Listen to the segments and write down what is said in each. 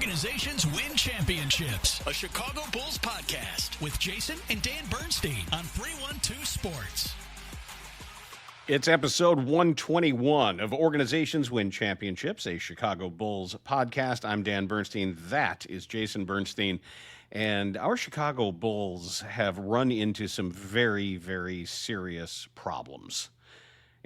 Organizations win championships. A Chicago Bulls podcast with Jason and Dan Bernstein on 312 Sports. It's episode 121 of Organizations Win Championships, a Chicago Bulls podcast. I'm Dan Bernstein. That is Jason Bernstein. And our Chicago Bulls have run into some very, very serious problems.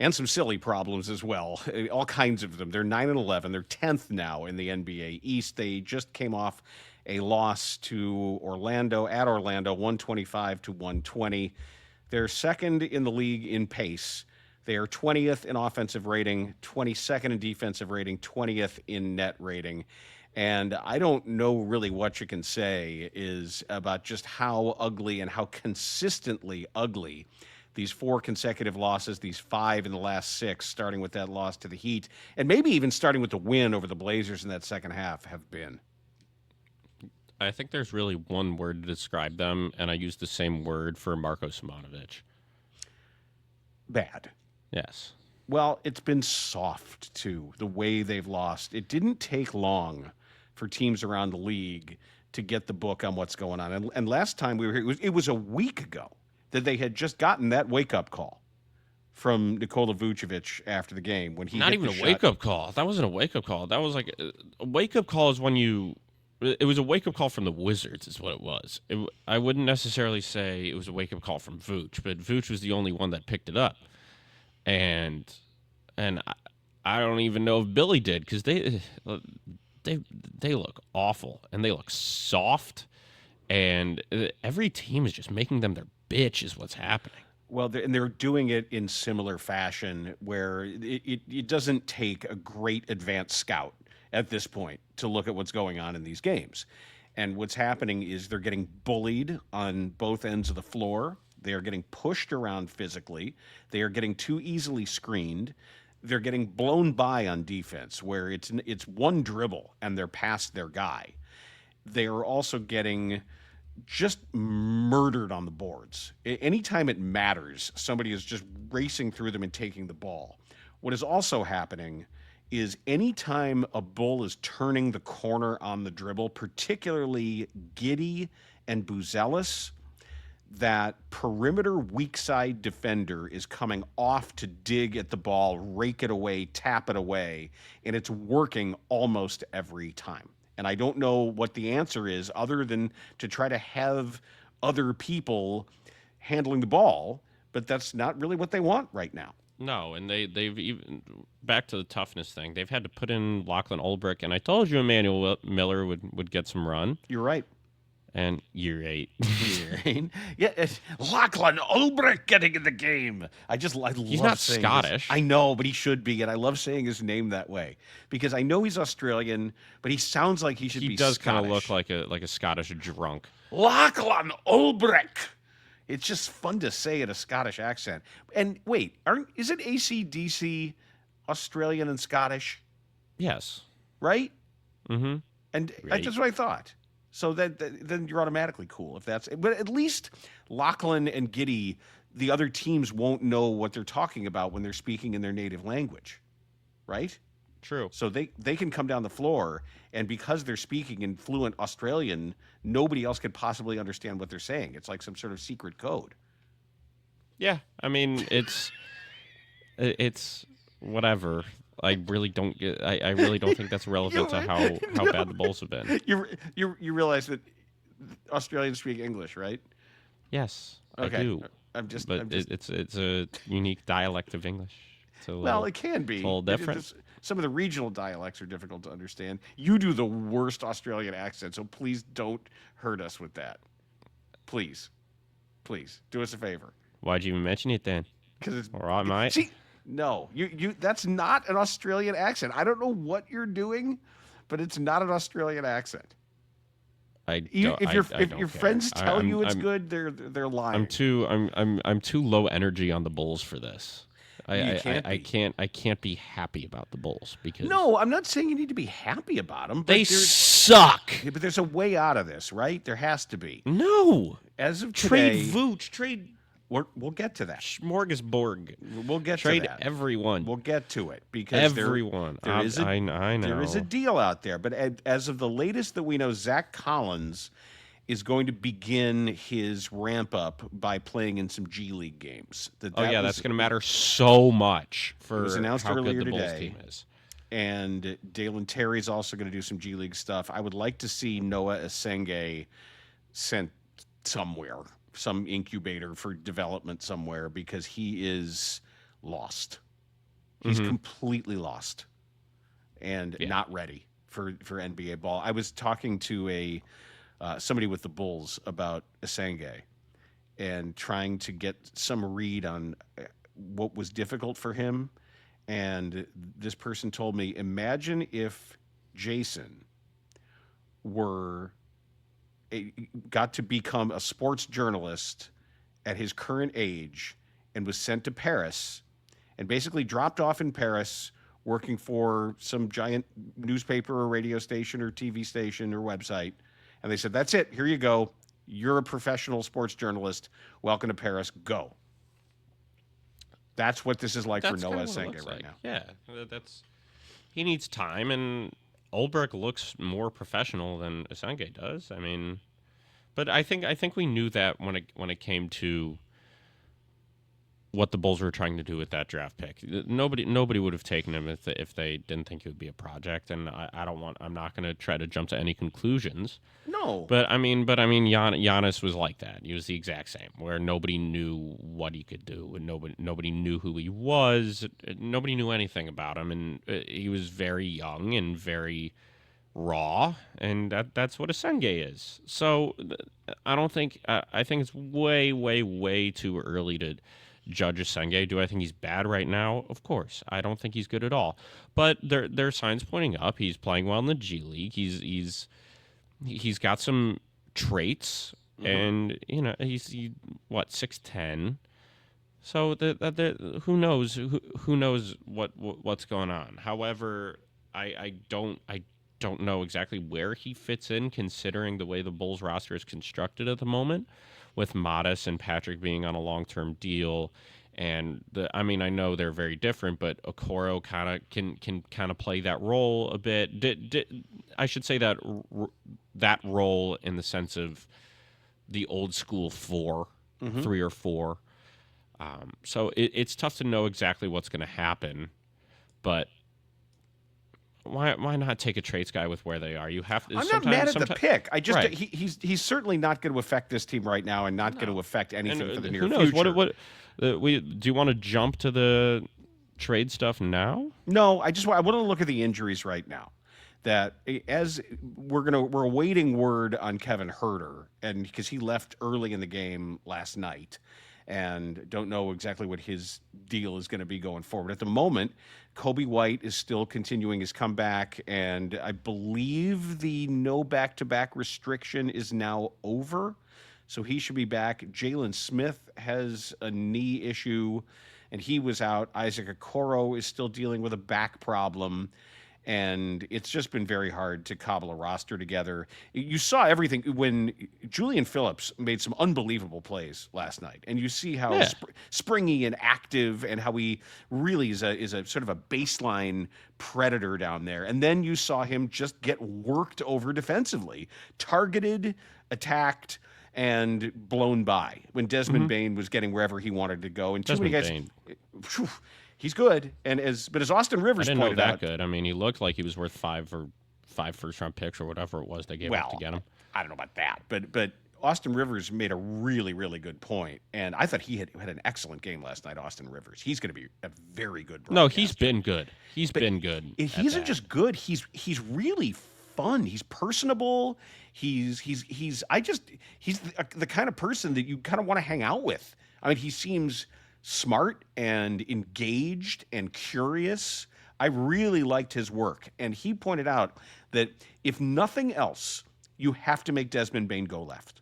And some silly problems as well. All kinds of them. They're 9-11. They're 10th now in the NBA East. They just came off a loss to Orlando, at Orlando, 125-120. They're second in the league in pace. They are 20th in offensive rating, 22nd in defensive rating, 20th in net rating. And I don't know really what you can say is about just how ugly and how consistently ugly these 4 consecutive losses, these 5 in the last 6, starting with that loss to the Heat, and maybe even starting with the win over the Blazers in that second half, have been. I think there's really one word to describe them, and I use the same word for Marko Simonovic. Bad. Yes. Well, it's been soft, too, the way they've lost. It didn't take long for teams around the league to get the book on what's going on. And last time we were here, it was a week ago that they had just gotten that wake-up call from Nikola Vucevic after the game when he Not even a wake-up call. That wasn't a wake-up call. That was like a wake-up call is when you – it was a wake-up call from the Wizards is what it was. I wouldn't necessarily say it was a wake-up call from Vooch, but Vooch was the only one that picked it up. And I don't even know if Billy did because they look awful and they look soft, and every team is just making them their bitch is what's happening. Well, they're doing it in similar fashion where it doesn't take a great advanced scout at this point to look at what's going on in these games. And what's happening is they're getting bullied on both ends of the floor. They are getting pushed around physically. They are getting too easily screened. They're getting blown by on defense where it's one dribble and they're past their guy. They are also getting just murdered on the boards. Anytime it matters, somebody is just racing through them and taking the ball. What is also happening is anytime a Bull is turning the corner on the dribble, particularly Giddey and Buzelis, that perimeter weak side defender is coming off to dig at the ball, rake it away, tap it away, and it's working almost every time. And I don't know what the answer is other than to try to have other people handling the ball, but that's not really what they want right now. No, and they've even back to the toughness thing. They've had to put in Lachlan Olbrich, and I told you Emmanuel Miller would get some run. You're right. And year 8. Year 8. Yeah, Lachlan Olbrich getting in the game. I love he's not Scottish. I know, but he should be, and I love saying his name that way because I know he's Australian, but he sounds like he should be Scottish. He does kind of look like a Scottish drunk. Lachlan Olbrich. It's just fun to say in a Scottish accent. And wait, isn't AC/DC Australian and Scottish? Yes. Right? Mm-hmm. And right. That's what I thought. So then you're automatically cool if that's. But at least Lachlan and Giddey, the other teams won't know what they're talking about when they're speaking in their native language, right? True. So they can come down the floor, and because they're speaking in fluent Australian, nobody else could possibly understand what they're saying. It's like some sort of secret code. Yeah, I mean it's whatever. I really don't think that's relevant to how bad the Bulls have been. You realize that Australians speak English, right? Yes, okay. I do. It's a unique dialect of English. It can be. It's a little different. Some of the regional dialects are difficult to understand. You do the worst Australian accent, so please don't hurt us with that. Please do us a favor. Why'd you even mention it then? Because it's all right, mate. See, no, you. That's not an Australian accent. I don't know what you're doing, but it's not an Australian accent. If your friends tell you it's good, they're lying. I'm too low energy on the Bulls for this. I can't be happy about the Bulls because no, I'm not saying you need to be happy about them. But they suck. But there's a way out of this, right? There has to be. No, as of today, trade Vooch, trade We'll get to that. Smorgasbord. We'll get Trade to that. everyone. We'll get to it because everyone. there is I know. There is a deal out there. But as of the latest that we know, Zach Collins is going to begin his ramp up by playing in some G League games. That's going to matter so much for it was announced how earlier good the Bulls today. team is. And Dalen Terry's also going to do some G League stuff. I would like to see Noah Asenge sent somewhere, some incubator for development somewhere, because he is lost. He's completely lost and not ready for NBA ball. I was talking to somebody with the Bulls about Asenge and trying to get some read on what was difficult for him. And this person told me, imagine if Jason got to become a sports journalist at his current age and was sent to Paris and basically dropped off in Paris working for some giant newspaper or radio station or TV station or website. And they said, that's it. Here you go. You're a professional sports journalist. Welcome to Paris. Go. That's what this is like for Noah Asenge right now. Yeah, he needs time, and Ulbrich looks more professional than Asenge does. I mean, but I think we knew that when it came to what the Bulls were trying to do with that draft pick. Nobody would have taken him if they didn't think it would be a project. And I'm not going to try to jump to any conclusions. No. But I mean, Giannis was like that. He was the exact same, where nobody knew what he could do, and nobody knew who he was. Nobody knew anything about him, and he was very young and very raw, and that's what Asenge is. So I think it's way, way, way too early to judge Asenge. Do I think he's bad right now? Of course. I don't think he's good at all. But there are signs pointing up. He's playing well in the G League. He's got some traits, and he's 6'10". So who knows what's going on. However, I don't know exactly where he fits in, considering the way the Bulls roster is constructed at the moment, with Modest and Patrick being on a long-term deal. And I know they're very different, but Okoro kind of can kind of play that role a bit. I should say that role in the sense of the old school 3 or 4. So it's tough to know exactly what's going to happen, but why not take a traits guy with where they are? You have to. I'm not mad at the pick. I just he's certainly not going to affect this team right now, and not going to affect anything for the near future. Who knows? Do you want to jump to the trade stuff now? No, I want to look at the injuries right now. That as we're awaiting word on Kevin Huerter, and because he left early in the game last night, and don't know exactly what his deal is going to be going forward. At the moment, Kobe White is still continuing his comeback, and I believe the no back-to-back restriction is now over, so he should be back. Jalen Smith has a knee issue, and he was out. Isaac Okoro is still dealing with a back problem. And it's just been very hard to cobble a roster together. You saw everything when Julian Phillips made some unbelievable plays last night. And you see how springy and active, and how he really is a sort of a baseline predator down there. And then you saw him just get worked over defensively, targeted, attacked, and blown by when Desmond Bane was getting wherever he wanted to go. And too many guys. He's good, but as Austin Rivers pointed out, I didn't know that good. I mean, he looked like he was worth five first-round picks or whatever it was they gave up to get him. I don't know about that, but Austin Rivers made a really, really good point, and I thought he had an excellent game last night. Austin Rivers, he's going to be a very good broadcaster. No, he's been good. He's been good. He isn't just good. He's really fun. He's personable. He's the kind of person that you kind of want to hang out with. I mean, he seems smart and engaged and curious. I really liked his work. And he pointed out that if nothing else, you have to make Desmond Bane go left.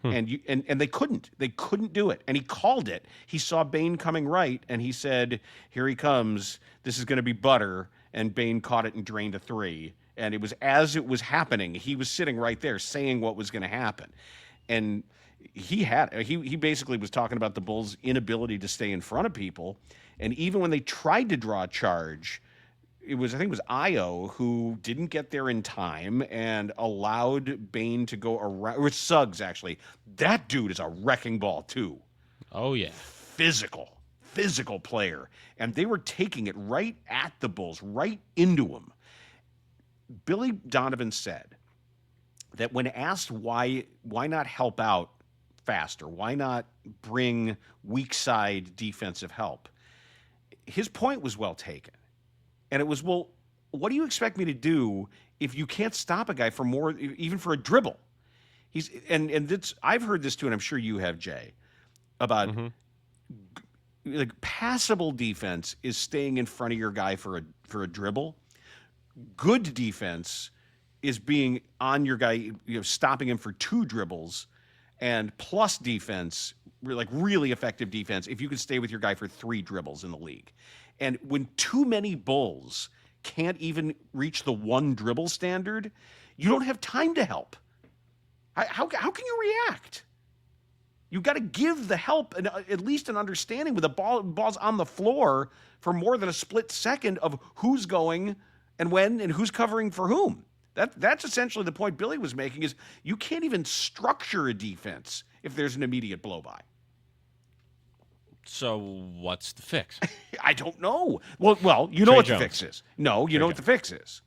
And they couldn't. They couldn't do it. And he called it. He saw Bane coming right, and he said, here he comes. This is going to be butter. And Bane caught it and drained a 3. And it was as it was happening. He was sitting right there saying what was going to happen. And he basically was talking about the Bulls' inability to stay in front of people. And even when they tried to draw a charge, I think it was Io who didn't get there in time and allowed Bane to go around, or Suggs actually. That dude is a wrecking ball too. Oh yeah. Physical player. And they were taking it right at the Bulls, right into him. Billy Donovan said that when asked why not help out faster, why not bring weak side defensive help, his point was well taken. And it was, well, what do you expect me to do if you can't stop a guy for more, even for a dribble? I've heard this too, and I'm sure you have, Jay, about like passable defense is staying in front of your guy for a dribble. Good defense is being on your guy, stopping him for 2 dribbles, and plus defense, like really effective defense, if you can stay with your guy for 3 dribbles in the league. And when too many Bulls can't even reach the 1 dribble standard, you don't have time to help. How can you react? You got to give the help at least an understanding with the ball's on the floor for more than a split second of who's going and when and who's covering for whom. That's essentially the point Billy was making, is you can't even structure a defense if there's an immediate blow-by. So what's the fix? I don't know. Well, you know Trey what Jones. the fix is. No, you know what the fix is.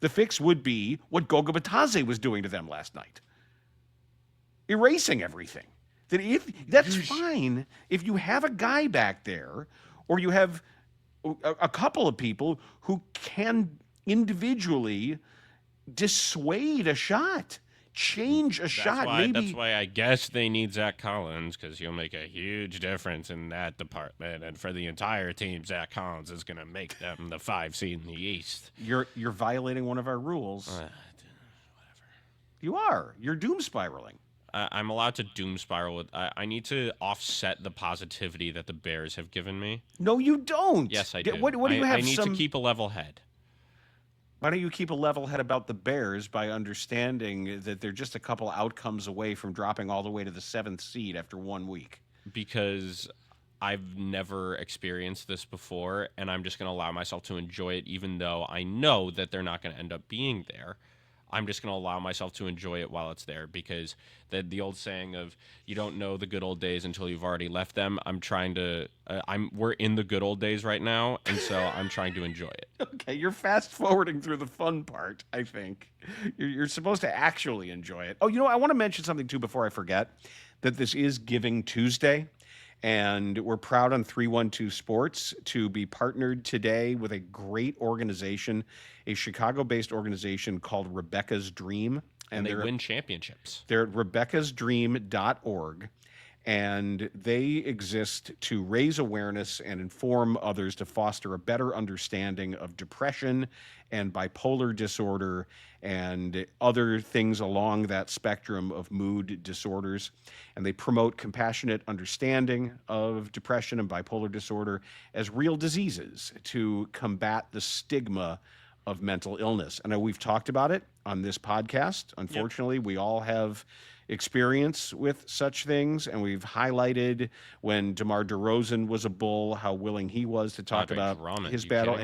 The fix would be what Goga Batadze was doing to them last night. Erasing everything. That's fine if you have a guy back there, or you have a couple of people who can individually dissuade a shot, change a shot. That's why I guess they need Zach Collins, because he'll make a huge difference in that department. And for the entire team, Zach Collins is going to make them the 5 seed in the East. You're violating one of our rules. Whatever. You are. You're doom spiraling. I'm allowed to doom spiral with. I need to offset the positivity that the Bears have given me. No, you don't. Yes, I do. What do you have? I need to keep a level head. Why don't you keep a level head about the Bears by understanding that they're just a couple outcomes away from dropping all the way to the 7th seed after 1 week? Because I've never experienced this before, and I'm just going to allow myself to enjoy it, even though I know that they're not going to end up being there. I'm just going to allow myself to enjoy it while it's there, because the old saying of you don't know the good old days until you've already left them. We're in the good old days right now, and so I'm trying to enjoy it. Okay, you're fast forwarding through the fun part, I think. You're supposed to actually enjoy it. Oh, I want to mention something too before I forget, that this is Giving Tuesday. And we're proud on 312 Sports to be partnered today with a great organization, a Chicago-based organization called Rebecca's Dream. And they win championships. They're at rebeccasdream.org. And they exist to raise awareness and inform others to foster a better understanding of depression and bipolar disorder and other things along that spectrum of mood disorders. And they promote compassionate understanding of depression and bipolar disorder as real diseases to combat the stigma of mental illness. I know we've talked about it on this podcast. Unfortunately, we all have experience with such things, and we've highlighted when DeMar DeRozan was a Bull, how willing he was to talk about his battle,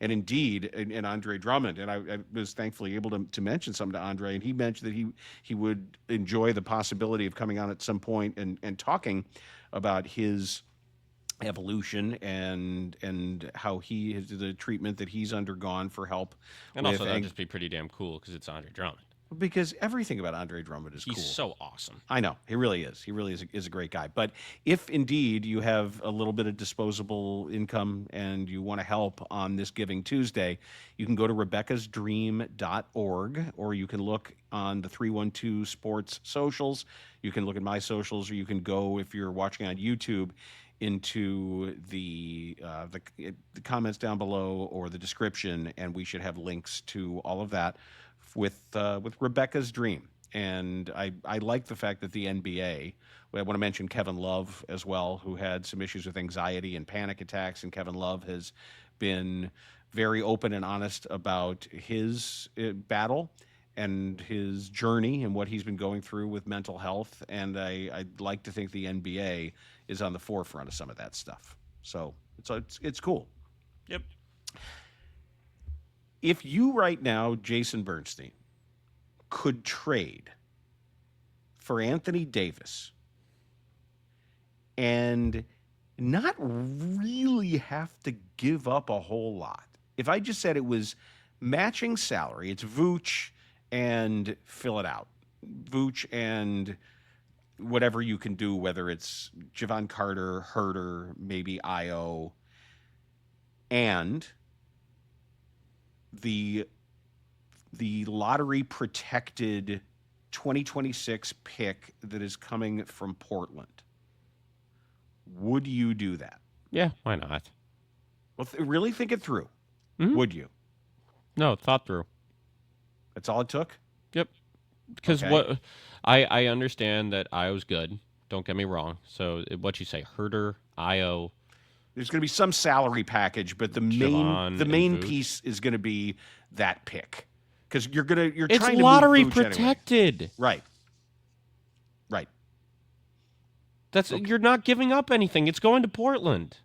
and indeed, and Andre Drummond. And I was thankfully able to mention something to Andre, and he mentioned that he would enjoy the possibility of coming on at some point and talking about his evolution and how the treatment that he's undergone for help. And also that'd just be pretty damn cool because it's Andre Drummond. Because everything about Andre Drummond is cool. He's so awesome. I know. He really is. He really is a great guy. But if indeed you have a little bit of disposable income and you want to help on this Giving Tuesday, you can go to rebeccasdream.org, or you can look on the 312 Sports socials. You can look at my socials, or you can go, if you're watching on YouTube, into the comments down below or the description, and we should have links to all of that with Rebecca's Dream. And I like the fact that the NBA, I want to mention Kevin Love as well, who had some issues with anxiety and panic attacks, and Kevin Love has been very open and honest about his battle. and his journey and what he's been going through with mental health. And I'd like to think the NBA is on the forefront of some of that stuff. So it's cool. Yep. If you right now, Jason Bernstein, could trade for Anthony Davis and not really have to give up a whole lot. If I just said it was matching salary, it's Vooch and fill it out. Vooch and whatever you can do, whether it's Javon Carter, Herter, maybe Io, and the lottery protected 2026 pick that is coming from Portland. Would you do that? Yeah, why not? Well, really think it through. Mhm. Would you? No, thought through. That's all it took? Yep. Because Okay. what I understand that Io's good. Don't get me wrong. So what you say, Herter, Io, There's going to be some salary package, but the Javon and main Vooch. piece is going to be that pick. Because you're it's trying to lottery move Vooch anyway. protected. Right. You're not giving up anything. It's going to Portland.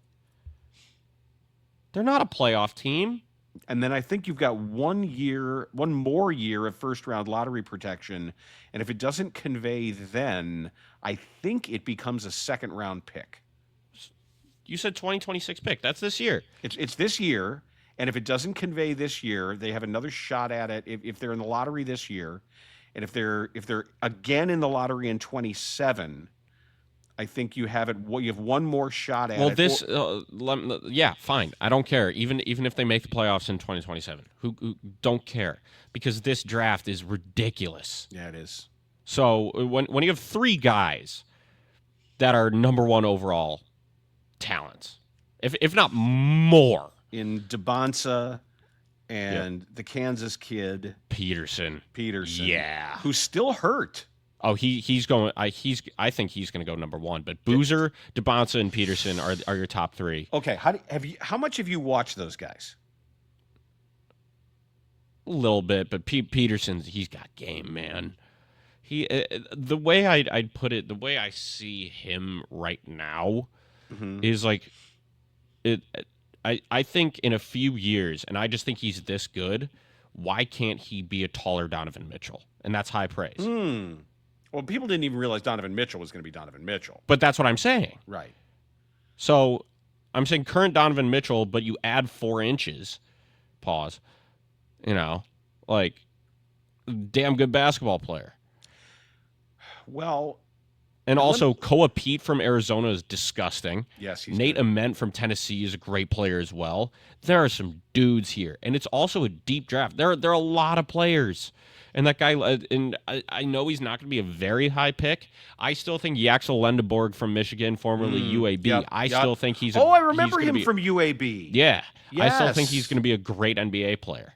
They're not a playoff team. And then I think you've got one more year of first round lottery protection. And if it doesn't convey then, I think it becomes a second round pick. You said 2026 pick. That's this year. It's this year. And if it doesn't convey this year, they have another shot at it. If they're in the lottery this year, and if they're again in the lottery in 27, I think you have one more shot at it. Well, yeah, fine. I don't care. Even if they make the playoffs in 2027, who don't care, because this draft is ridiculous. Yeah, it is. So when you have three guys that are number one overall talents, if not more, in DeBonsa and the Kansas kid Peterson, yeah, who's still hurt. Oh, he's going. I think he's going to go number one. But Boozer, DeBonsa, and Peterson are your top three. Okay, how much have you watched those guys? A little bit, but Peterson's he's got game, man. The way I'd put it, the way I see him right now, is like it. I think in a few years, and I just think he's this good. Why can't he be a taller Donovan Mitchell? And that's high praise. Well, people didn't even realize Donovan Mitchell was going to be Donovan Mitchell. But that's what I'm saying. Right. So I'm saying current Donovan Mitchell, but you add 4 inches. Pause. Like, damn good basketball player. Well. And also, Koa Pete from Arizona is disgusting. Yes, he's Nate good. Ament from Tennessee is a great player as well. There are some dudes here. And it's also a deep draft. There are a lot of players. And that guy, and I know he's not going to be a very high pick. I still think Yaxel Lendeborg from Michigan, formerly UAB. Yep, I still think he's Oh, I remember him from UAB. Yeah. Yes. I still think he's going to be a great NBA player.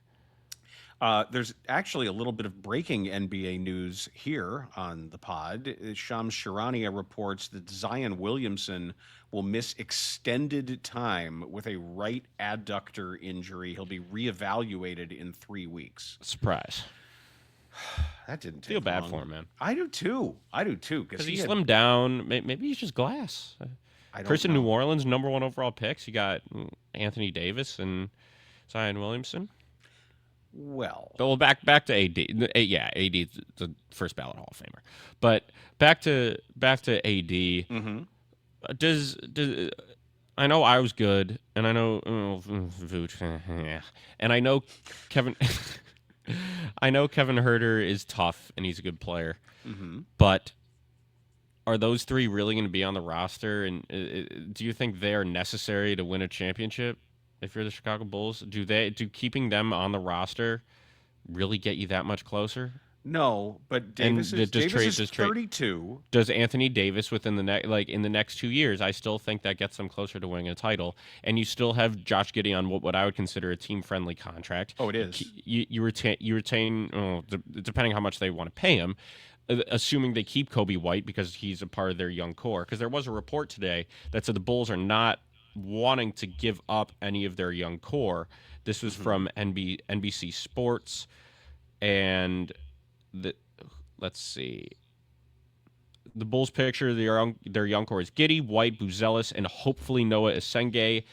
There's actually a little bit of breaking NBA news here on the pod. Shams Charania reports that Zion Williamson will miss extended time with a right adductor injury. He'll be reevaluated in 3 weeks. Surprise. That didn't take Feel bad long. for him, man. I do too. Because he slimmed down. Maybe he's just glass. Chris in New Orleans, number 1 overall picks. You got Anthony Davis and Zion Williamson. Well, back to AD. Yeah, AD is the first ballot Hall of Famer. But back to AD. Does I know I was good, and I know Vooch, yeah, and I know Kevin. I know Kevin Herter is tough and he's a good player, but are those 3 really going to be on the roster? And do you think they are necessary to win a championship? If you're the Chicago Bulls, do keeping them on the roster really get you that much closer? No, but Davis is 32. Does Anthony Davis within in the next 2 years? I still think that gets them closer to winning a title. And you still have Josh Giddey on what I would consider a team-friendly contract. Oh, it is. You retain depending how much they want to pay him. Assuming they keep Kobe White because he's a part of their young core. Because there was a report today that said the Bulls are not wanting to give up any of their young core. This was from NBC Sports, and let's see. The Bulls picture their young core is Giddey, White, Buzelis, and hopefully Noah Esenge,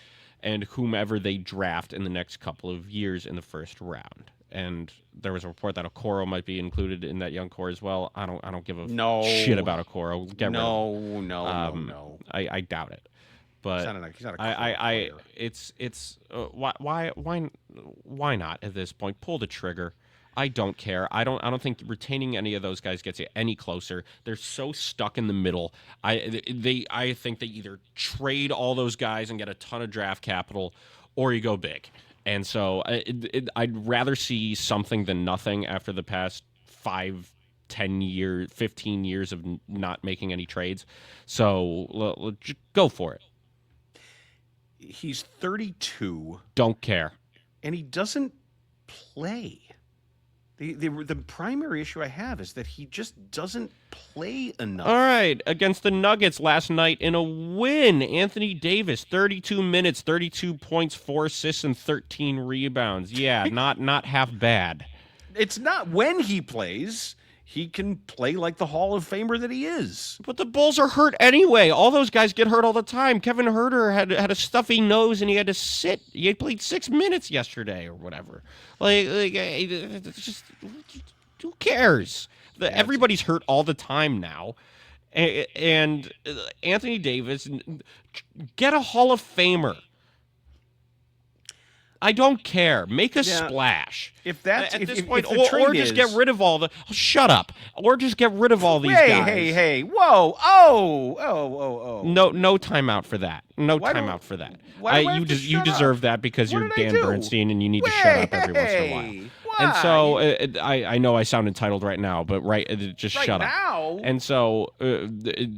and whomever they draft in the next couple of years in the first round. And there was a report that Okoro might be included in that young core as well. I don't give a shit about Okoro. No. I doubt it. But he's not a player. Why not at this point? Pull the trigger. I don't care. I don't think retaining any of those guys gets you any closer. They're so stuck in the middle. I think they either trade all those guys and get a ton of draft capital, or you go big. And so I'd rather see something than nothing after the past 5, 10 years, 15 years of not making any trades. So go for it. He's 32. Don't care. And he doesn't play. The primary issue I have is that he just doesn't play enough. All right, against the Nuggets last night in a win, Anthony Davis, 32 minutes, 32 points, 4 assists, and 13 rebounds. Yeah, not half bad. It's not when he plays. He can play like the Hall of Famer that he is. But the Bulls are hurt anyway. All those guys get hurt all the time. Kevin Huerter had a stuffy nose and he had to sit. He had played 6 minutes yesterday or whatever. Just who cares? Everybody's hurt all the time now. And Anthony Davis, get a Hall of Famer. I don't care. Make a splash. If that's at this if point, the trade or just get rid of all the. Shut up. Or just get rid of all these guys. Hey! Whoa! Oh! No timeout for that. No timeout for that. Why do I have to you shut deserve up? that because What you're did I Dan do? Bernstein and you need to shut up every once in a while. Why? And so I know I sound entitled right now, but just right shut now? up. And so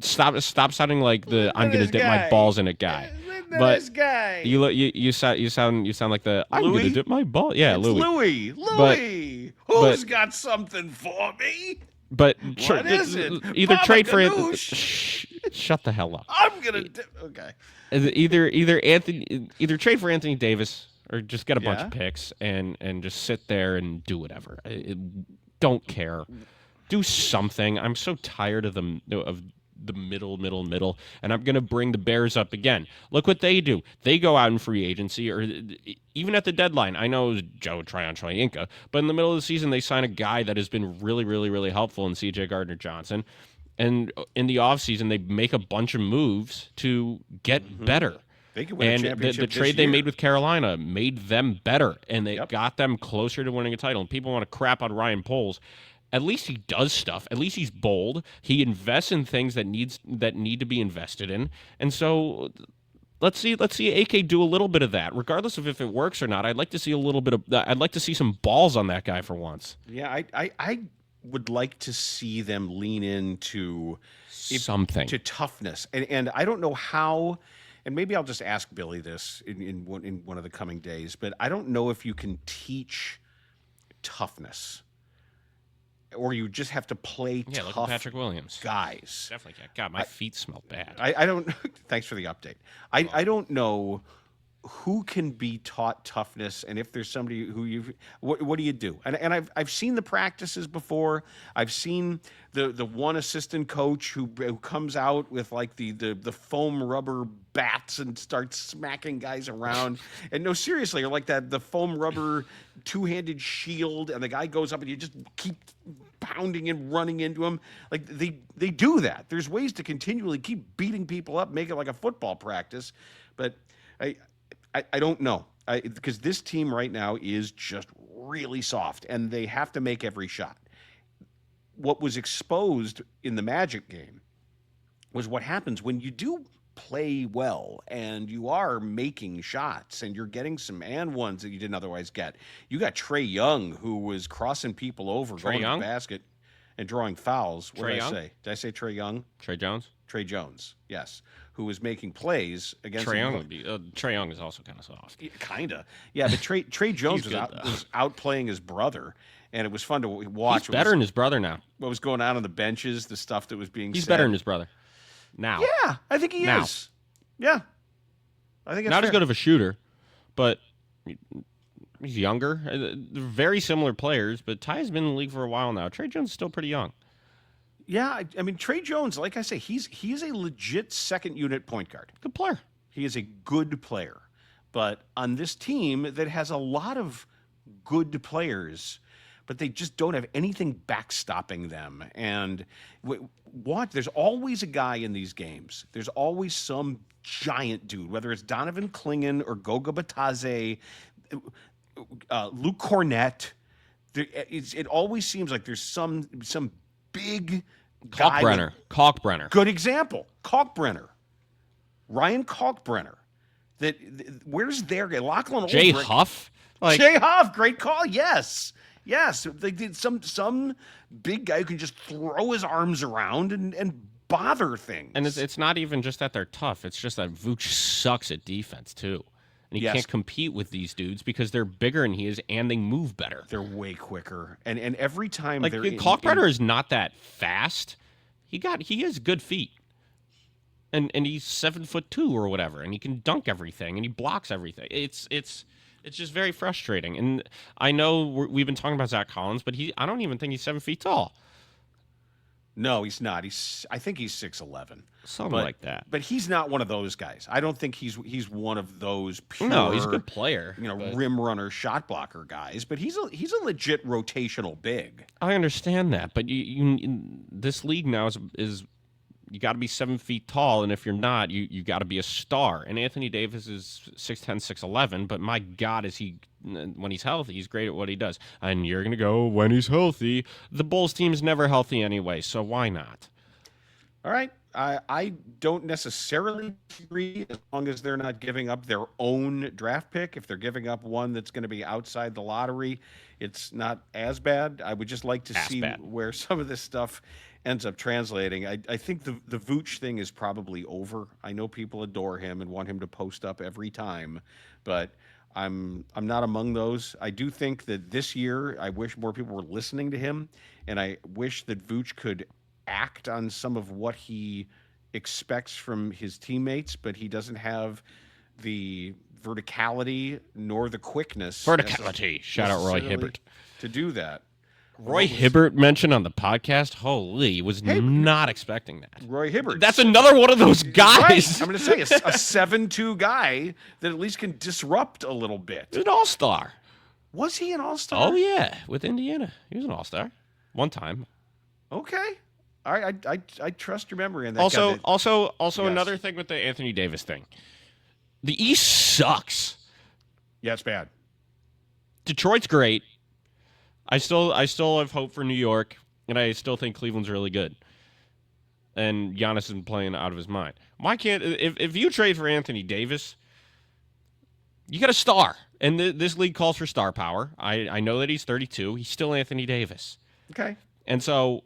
stop sounding like the I'm going to dip my balls in it guy. But this guy. You sound like the I'm Louis? going to dip my ball. Yeah, It's Louis. Louis. Who's got something for me? But What is it? Either Baba trade for Ganoush? shut the hell up. I'm gonna. Okay. Either trade for Anthony Davis or just get a bunch Yeah. of picks and just sit there and do whatever. Don't care. Do something. I'm so tired of the middle, and I'm going to bring the Bears up again. Look what they do. They go out in free agency, or even at the deadline. I know it was Joe Tryon-Shoyinka, but in the middle of the season, they sign a guy that has been really, really, really helpful in C.J. Gardner-Johnson. And in the offseason, they make a bunch of moves to get better. They could win a And championship the trade this they year. made with Carolina made them better, and they Yep. got them closer to winning a title. And people want to crap on Ryan Poles. At least he does stuff. At least he's bold. He invests in things that need to be invested in. And so let's see AK do a little bit of that, regardless of if it works or not. I'd like to see a little bit of. I'd like to see some balls on that guy for once. Yeah, I would like to see them lean into Something. to toughness, and I don't know how. And maybe I'll just ask Billy this in one of the coming days. But I don't know if you can teach toughness, or you just have to play Yeah, tough look at Patrick Williams. guys. Definitely can't. God, my feet smell bad. I don't. Thanks for the update. I don't know who can be taught toughness, and if there's somebody who you, what do you do? And I've seen the practices before. I've seen the one assistant coach who comes out with like the foam rubber bats and starts smacking guys around. And no, seriously, or like the foam rubber two-handed shield, and the guy goes up and you just keep pounding and running into him. Like they do that. There's ways to continually keep beating people up, make it like a football practice. But I don't know, because this team right now is just really soft, and they have to make every shot. What was exposed in the Magic game was what happens when you do play well and you are making shots and you're getting some and ones that you didn't otherwise get. You got Trae Young, who was crossing people over, going to the basket and drawing fouls. What did I say? Did I say Trae Young? Trey Jones? Trey Jones, yes, who was making plays against Trae Young would be. Trae Young is also kind of soft. Kinda, yeah. But Trey Jones was outplaying his brother, and it was fun to watch. He's better than his brother now. What was going on the benches, the stuff that was being He's said. better than his brother now. Yeah, I think he is. Yeah, I think that's not as fair. good of a shooter, but He's younger. They're very similar players, but Ty's been in the league for a while now. Trey Jones is still pretty young. Yeah, I mean, Trey Jones, like I say, he's a legit second unit point guard. Good player. He is a good player. But on this team that has a lot of good players, but they just don't have anything backstopping them. And there's always a guy in these games. There's always some giant dude, whether it's Donovan Clingan or Goga Batadze, Luke Cornett. It always seems like there's some big guy. Kalkbrenner. Good example. Kalkbrenner. Ryan Kalkbrenner. Where's their guy? Lachlan Jay Ulbrich. Huff. Jay Huff, great call. Yes. They did some big guy who can just throw his arms around and bother things. And it's not even just that they're tough. It's just that Vooch sucks at defense too. And he can't compete with these dudes because they're bigger than he is and they move better. They're way quicker. And every time like Kalkbrenner is not that fast. He has good feet. And he's 7'2" or whatever, and he can dunk everything and he blocks everything. It's just very frustrating. And I know we've been talking about Zach Collins, but I don't even think he's 7 feet tall. No, he's not. I think he's 6'11", something like that. But he's not one of those guys. I don't think he's one of those pure. No, he's a good player. Rim runner, shot blocker guys. But he's a legit rotational big. I understand that, but this league now is you got to be 7 feet tall, and if you're not, you got to be a star. And Anthony Davis is 6'10", 6'11", but my God, when he's healthy, he's great at what he does. And you're going to go, when he's healthy. The Bulls team's never healthy anyway, so why not? All right. I don't necessarily agree as long as they're not giving up their own draft pick. If they're giving up one that's going to be outside the lottery, it's not as bad. I would just like to see where some of this stuff ends up translating. I think the Vooch thing is probably over. I know people adore him and want him to post up every time, but I'm not among those. I do think that this year, I wish more people were listening to him, and I wish that Vooch could act on some of what he expects from his teammates, but he doesn't have the verticality nor the quickness. Verticality. Shout out Roy Hibbert. To do that. Roy Hibbert mentioned on the podcast. Holy, was not expecting that. Roy Hibbert. That's another one of those guys. Right. I'm going to say a 7'2" guy that at least can disrupt a little bit. He's an all-star. Was he an all-star? Oh, yeah, with Indiana. He was an all-star. One time. Okay. All right. I trust your memory on that. Also, another thing with the Anthony Davis thing. The East sucks. Yeah, it's bad. Detroit's great. I still have hope for New York, and I still think Cleveland's really good. And Giannis isn't playing out of his mind. Why can't if you trade for Anthony Davis, you got a star, and this league calls for star power. I know that he's 32. He's still Anthony Davis. Okay. And so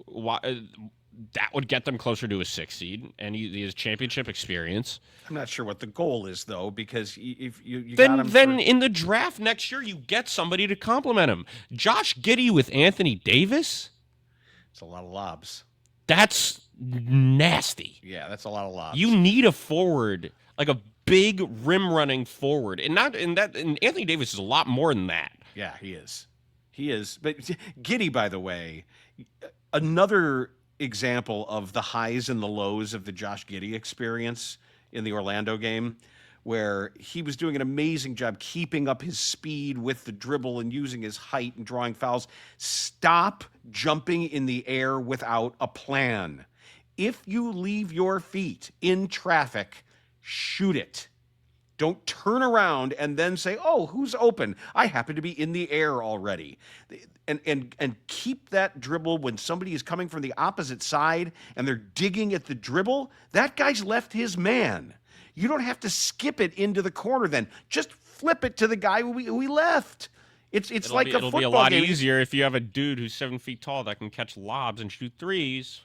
that would get them closer to a 6 seed, and he has championship experience. I'm not sure what the goal is, though, because if you then got him in the draft next year, you get somebody to complement him. Josh Giddey with Anthony Davis? It's a lot of lobs. That's nasty. Yeah, that's a lot of lobs. You need a forward, like a big rim-running forward. And Anthony Davis is a lot more than that. Yeah, he is. He is. But Giddey, by the way, another example of the highs and the lows of the Josh Giddey experience in the Orlando game, where he was doing an amazing job keeping up his speed with the dribble and using his height and drawing fouls. Stop jumping in the air without a plan. If you leave your feet in traffic, shoot it. Don't turn around and then say, oh, who's open? I happen to be in the air already. And keep that dribble when somebody is coming from the opposite side and they're digging at the dribble. That guy's left his man. You don't have to skip it into the corner then. Just flip it to the guy who he left. It'll like a football game. It'll be a lot easier if you have a dude who's 7 feet tall that can catch lobs and shoot threes.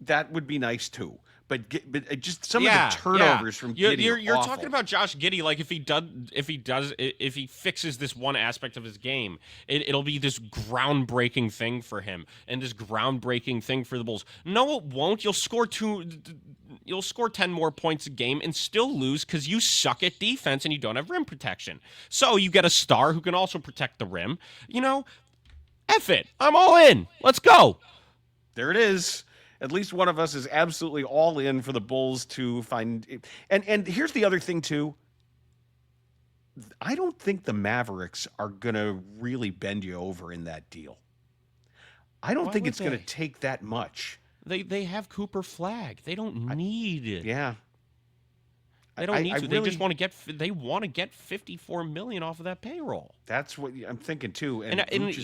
That would be nice too. But just some of the turnovers from Giddey you're awful. talking about Josh Giddey like if he fixes this one aspect of his game, it'll be this groundbreaking thing for him and this groundbreaking thing for the Bulls. No, it won't. You'll score you'll score 10 more points a game and still lose because you suck at defense and you don't have rim protection. So you get a star who can also protect the rim. F it. I'm all in. Let's go. There it is. At least one of us is absolutely all in for the Bulls to find. And here's the other thing, too. I don't think the Mavericks are going to really bend you over in that deal. I don't think it's going to take that much. They have Cooper Flag. They don't need it. Yeah. They don't need to. They just want to get. They want to get $54 million off of that payroll. That's what I'm thinking too. And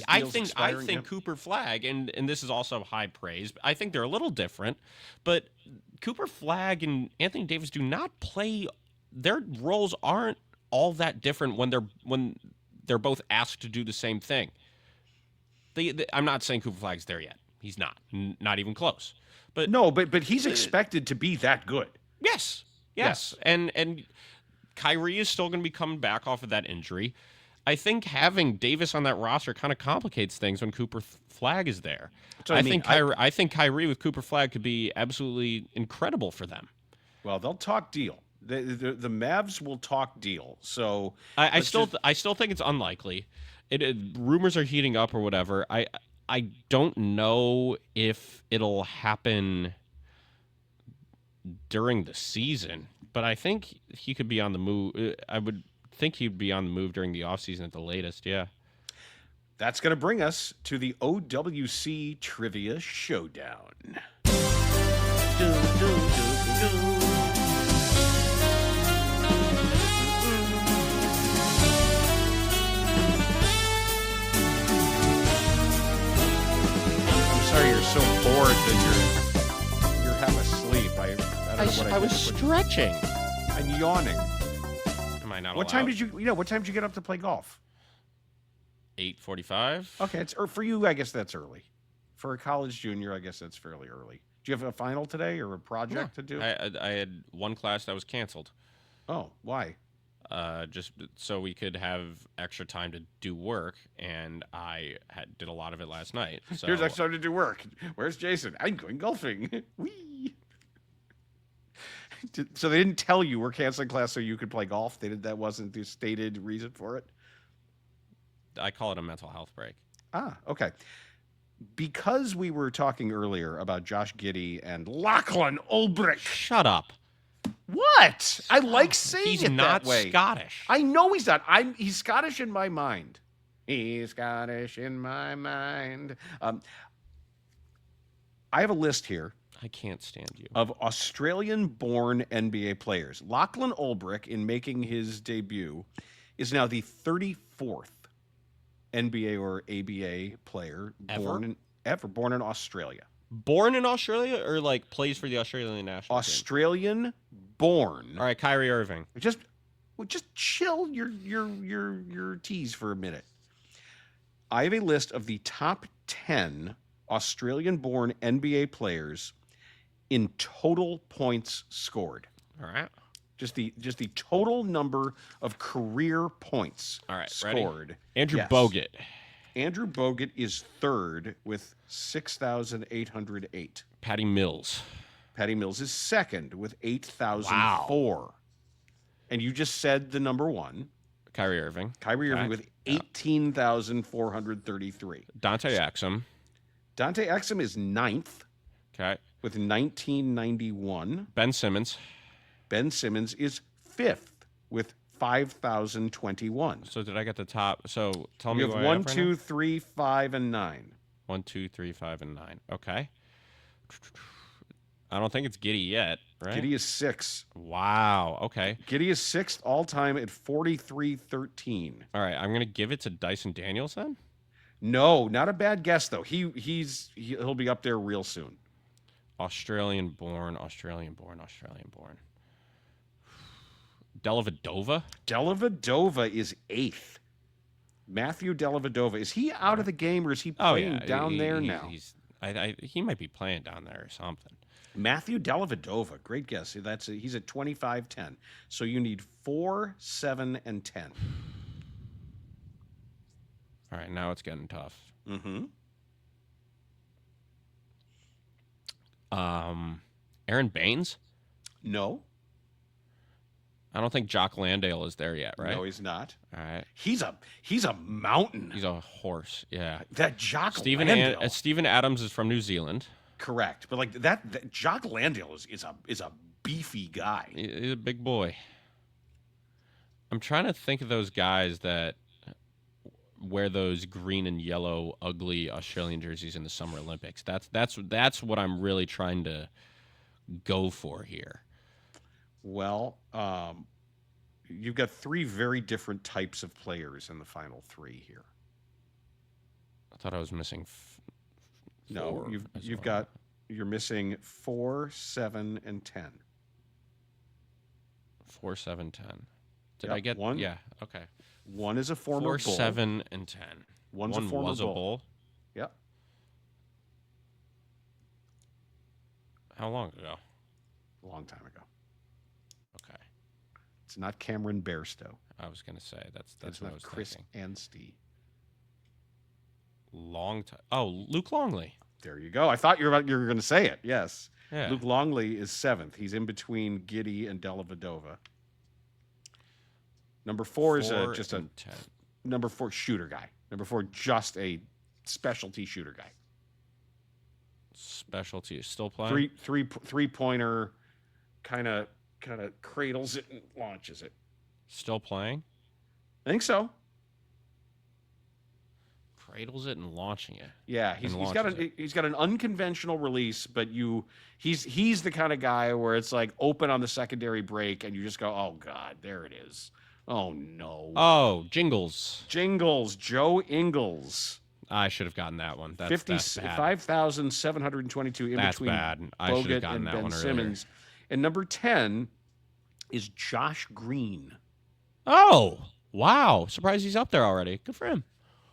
I think Cooper Flag, and this is also high praise. I think they're a little different, but Cooper Flag and Anthony Davis do not play. Their roles aren't all that different when they're both asked to do the same thing. I'm not saying Cooper Flag's there yet. He's not even close. But but he's expected to be that good. Yes. And Kyrie is still going to be coming back off of that injury. I think having Davis on that roster kind of complicates things when Cooper Flag is there. I think Kyrie with Cooper Flag could be absolutely incredible for them. Well, they'll talk deal. The Mavs will talk deal. So I still think it's unlikely. Rumors are heating up or whatever. I don't know if it'll happen during the season, but I think he could be on the move. I would think he'd be on the move during the offseason at the latest, yeah. That's going to bring us to the OWC Trivia Showdown. Sorry, you're so bored that you're half asleep. I don't know what I was stretching. I'm yawning. Am I not What allowed? time did what time did you get up to play golf? 8:45. Okay, or for you, I guess that's early. For a college junior, I guess that's fairly early. Do you have a final today or a project to do? I had one class that was canceled. Oh, why? Just so we could have extra time to do work, and I did a lot of it last night. So Here's extra time to do work. Where's Jason? I'm going golfing. Whee! So they didn't tell you we're canceling class so you could play golf? That wasn't the stated reason for it? I call it a mental health break. Ah, okay. Because we were talking earlier about Josh Giddey and Lachlan Ulbrich. Shut up. What? I like saying it that way. He's not Scottish. I know he's not. He's Scottish in my mind. He's Scottish in my mind. I have a list here. I can't stand you. Of Australian-born NBA players. Lachlan Ulbrich, in making his debut, is now the 34th NBA or ABA player born in Australia. Born in Australia, or like plays for the Australian national team? Australian born. All right, Kyrie Irving. Just chill your tease for a minute. I have a list of the top 10 Australian-born NBA players in total points scored. All right. Just the total number of career points scored. Ready? Andrew Bogut. Andrew Bogut is third with 6,808. Patty Mills. Patty Mills is second with 8,004. Wow. And you just said the number one. Kyrie Irving. Kyrie Irving with 18,433. Dante Exum. Dante Exum is ninth. Okay. With 1991. Ben Simmons. Ben Simmons is fifth with 5,021. So did I get the top? So tell me. You have 1, 2, 3, 5, and 9. 1, 2, 3, 5, and 9. Okay. I don't think it's Giddey yet, right? Giddey is 6. Wow. Okay. Giddey is 6th all time at 43-13. All right. I'm gonna give it to Dyson Daniels then. No, not a bad guess though. He'll be up there real soon. Australian born. Dellavedova? Dellavedova is 8th. Matthew Dellavedova. Is he out of the game or is he playing down there now? He might be playing down there or something. Matthew Dellavedova. Great guess. He's at 25-10. So you need 4, 7, and 10. All right, now it's getting tough. Mm-hmm. Aaron Baines? No. I don't think Jock Landale is there yet, right? No, he's not. All right. He's a mountain. He's a horse. Yeah. That Jock Stephen Landale. Stephen Adams is from New Zealand. Correct. But like that Jock Landale is a beefy guy. He's a big boy. I'm trying to think of those guys that wear those green and yellow ugly Australian jerseys in the Summer Olympics. That's what I'm really trying to go for here. Well, you've got three very different types of players in the final three here. I thought I was missing. No, you're missing 4, 7, and 10. 4, 7, 10. Did Yep, I get one? Yeah. Okay. One is a former 4, bull. 7, and 10. One's One a former was a bull. Yep. How long ago? A long time ago. Okay. It's not Cameron Bairstow. I was gonna say that's It's what I not was Chris thinking. Anstey. Long time. Oh, Luke Longley. There you go. I thought you were going to say it. Yes. Yeah. Luke Longley is 7th. He's in between Giddy and Della Vedova. Number 4 is just a 10. number 4 shooter guy. Number 4, just a specialty shooter guy. Specialty is still playing. Three-pointer, kind of cradles it and launches it. Still playing. I think so. Cradles it and launching it. Yeah, he's got an unconventional release, but he's the kind of guy where it's like open on the secondary break, and you just go, oh God, there it is. Oh no. Oh, Jingles. Joe Ingles. I should have gotten that one. That's 5,722 in That's between bad. I should have Bogut gotten and that Ben one earlier. Simmons. And number 10 is Josh Green. Oh, wow. Surprised he's up there already. Good for him.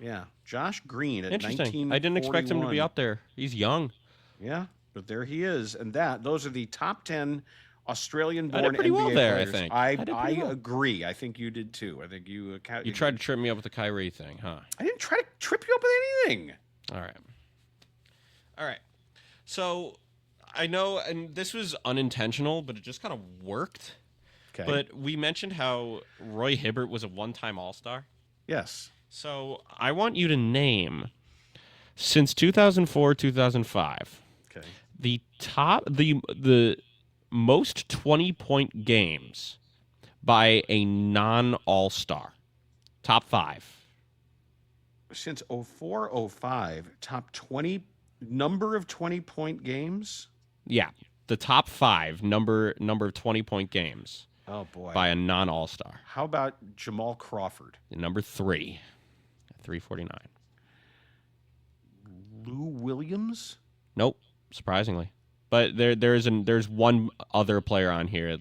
Yeah, Josh Green at Interesting. I didn't expect him to be up there. He's young. Yeah, but there he is. And those are the top 10 Australian-born NBA pretty well there, players. I think. I I did pretty well. agree. I think you did too. I think you tried to trip me up with the Kyrie thing, huh? I didn't try to trip you up with anything. All right. So I know, and this was unintentional, but it just kind of worked. Okay. But we mentioned how Roy Hibbert was a one-time All-Star. Yes. So I want you to name, since 2004, 2005, Okay. the most 20-point games by a non-All-Star. Top 5. Since 04, 05, top 20 number of 20-point games. Yeah, the top 5 number of 20-point games. Oh boy. By a non-All-Star. How about Jamal Crawford? Number 3, at 349. Lou Williams? Nope, surprisingly. But there's one other player on here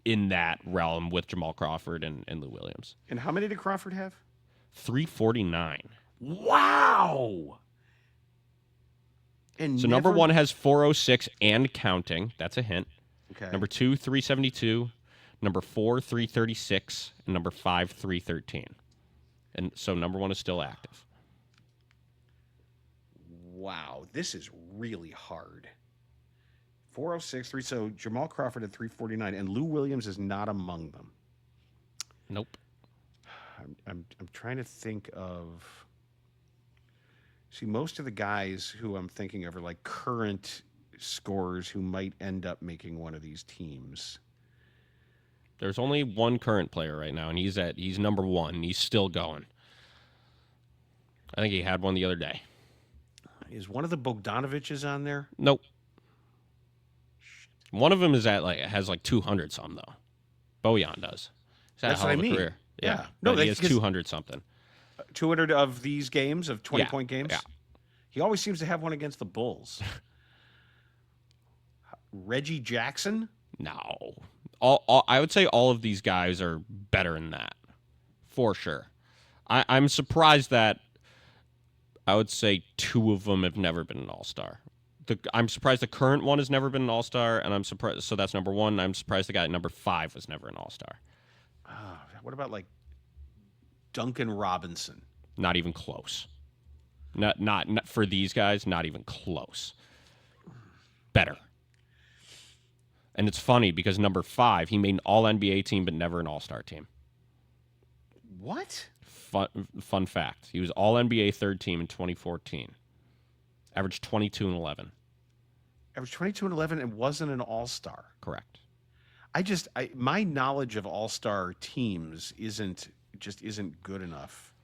in that realm with Jamal Crawford and Lou Williams. And how many did Crawford have? 349. Wow. And So number 1 has 406 and counting. That's a hint. Okay. Number 2, 372. Number 4, 336. And number 5, 313. And so number 1 is still active. Wow, this is really hard. 406, so Jamal Crawford at 349, and Lou Williams is not among them. Nope. I'm trying to think of. See, most of the guys who I'm thinking of are like current scorers who might end up making one of these teams. There's only one current player right now, and he's number 1. And he's still going. I think he had one the other day. Is one of the Bogdanoviches on there? Nope. One of them has 200 some though. Bojan does. He's had That's a hell what of I a mean. career. Yeah. No, No, he has 200 something. 200 of these games, of 20-point games? Yeah. He always seems to have one against the Bulls. Reggie Jackson? No. All I would say all of these guys are better than that. For sure. I'm surprised that I would say 2 of them have never been an All-Star. I'm surprised the current one has never been an All-Star, and I'm surprised. So that's number 1. I'm surprised the guy at number 5 was never an All-Star. What about like Duncan Robinson? Not even close. Not for these guys. Not even close. Better. And it's funny because number 5, he made an All-NBA team but never an All-Star team. What? Fun fact. He was All-NBA third team in 2014. Averaged 22 and 11. Averaged 22 and 11 and wasn't an All-Star. Correct. My knowledge of All-Star teams isn't good enough.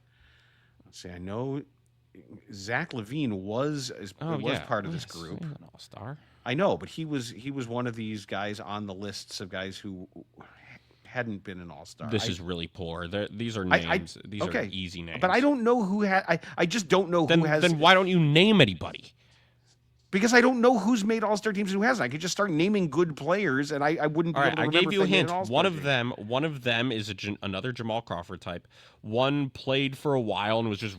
Let's see. I know Zach LaVine was part of this group. An All-Star. I know, but he was one of these guys on the lists of guys who hadn't been an All-Star. This is really poor. These are names. These are easy names. But I don't know who had. I just don't know who has. Then why don't you name anybody? Because I don't know who's made All-Star teams and who hasn't. I could just start naming good players, and I wouldn't be able to remember. I gave you a hint. One of team. them is another Jamal Crawford type. One played for a while and was just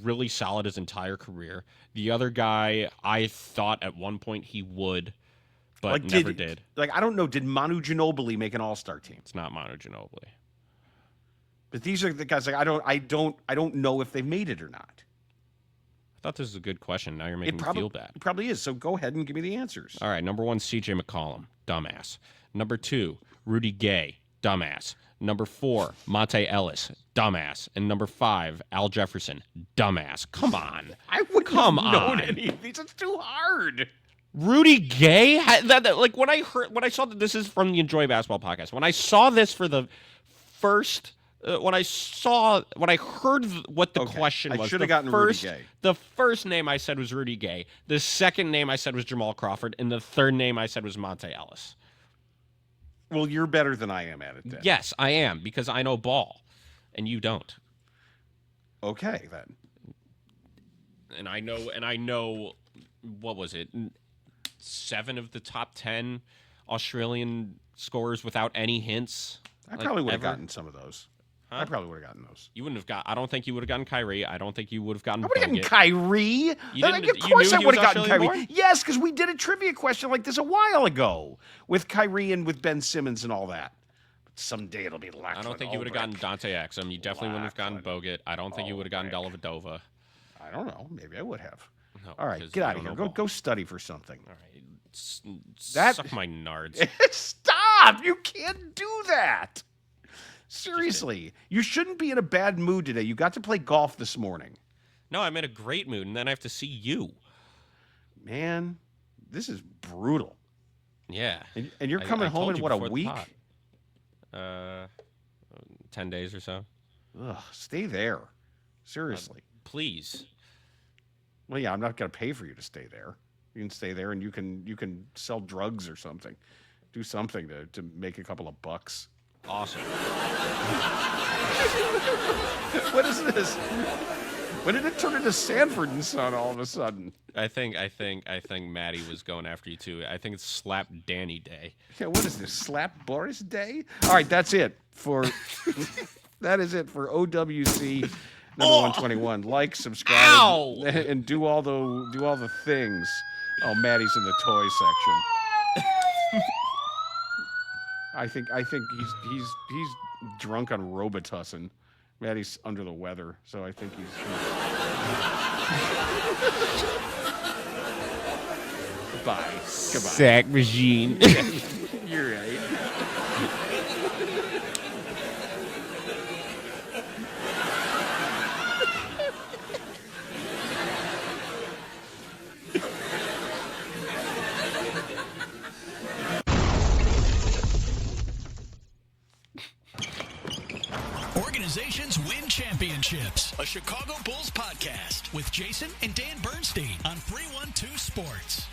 really solid his entire career. The other guy, I thought at one point he would, but never did. I don't know. Did Manu Ginobili make an All-Star team? It's not Manu Ginobili. But these are the guys. I don't know if they made it or not. I thought this was a good question. Now you're making me feel bad. It probably is. So go ahead and give me the answers. All right. Number 1, C.J. McCollum, dumbass. Number 2, Rudy Gay, dumbass. Number 4, Monte Ellis, dumbass. And number 5, Al Jefferson, dumbass. Come on. I wouldn't have known any of these. It's too hard. Rudy Gay? When I saw that this is from the Enjoy Basketball podcast, when I saw this for the first... when I heard what the question was, I should have gotten Rudy Gay. The first name I said was Rudy Gay. The second name I said was Jamal Crawford, and the third name I said was Monte Ellis. Well, you're better than I am at it then. Yes, I am, because I know ball, and you don't. Okay, then. And I know, what was it? 7 of the top 10 Australian scorers without any hints. I probably would have gotten some of those. Huh? I probably would have gotten those. You wouldn't have I don't think you would have gotten Kyrie. I don't think you would have gotten. I would have gotten Kyrie. Of course, I would have gotten Kyrie. Born? Yes, because we did a trivia question like this a while ago with Kyrie and with Ben Simmons and all that. But someday it'll be Lachlan. I don't think you would have gotten Dante Exum. You definitely wouldn't have gotten Bogut. I don't think you would have gotten Dellavedova. I don't know. Maybe I would have. No, all right, get out of here. Go study for something. All right, suck my nards. Stop! You can't do that. Seriously, you shouldn't be in a bad mood today. You got to play golf this morning. No, I'm in a great mood, and then I have to see you. Man, this is brutal. Yeah. And you're coming home in, what, a week? 10 days or so. Ugh, stay there. Seriously. Please. Well, yeah, I'm not going to pay for you to stay there. You can stay there, and you can sell drugs or something. Do something to make a couple of bucks. Awesome. What is this? When did it turn into Sanford and Son all of a sudden? I think Maddie was going after you too. I think it's Slap Danny Day. Yeah, what is this? Slap Boris Day? All right, that's it for that is it for OWC number 121. Like, subscribe, and do all the things. Oh, Maddie's in the toy section. I think he's drunk on Robitussin. Maddie's under the weather, so I think he's Goodbye. Sack machine. You're right. Organizations win championships. A Chicago Bulls podcast with Jason and Dan Bernstein on 312 Sports.